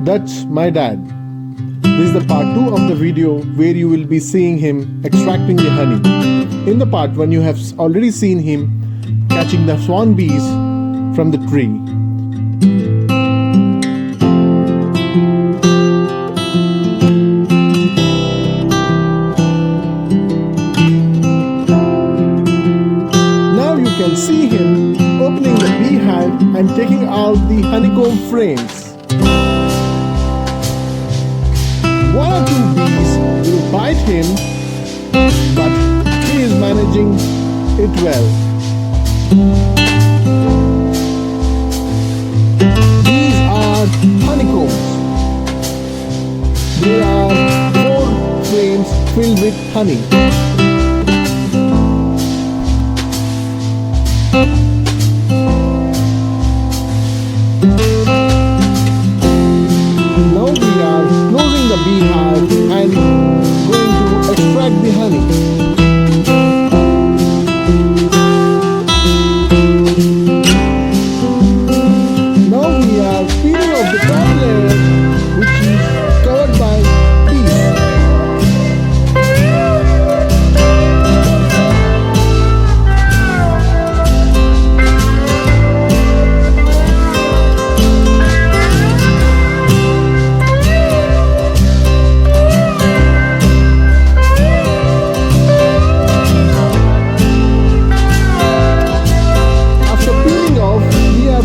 That's my dad. This is the part 2 of the video where you will be seeing him extracting the honey. In the part 1 you have already seen him catching the swan bees from the tree. Now you can see him opening the beehive and taking out the honeycomb frames. One or two bees will bite him, but he is managing it well. These are honeycombs. There are 4 frames filled with honey. Now we are closing the beehive and going to extract the honey. Now we are peeling off the top layer, which is covered by bees.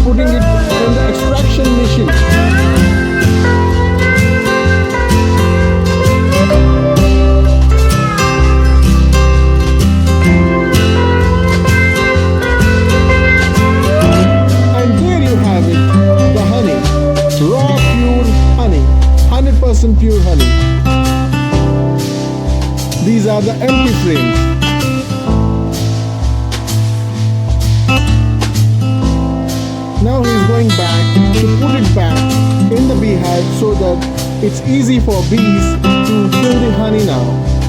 Putting it in the extraction machine. And there you have it, the honey. Raw, pure honey. 100% pure honey. These are the empty frames. Now he is going back to put it back in the beehive so that it's easy for bees to fill the honey now.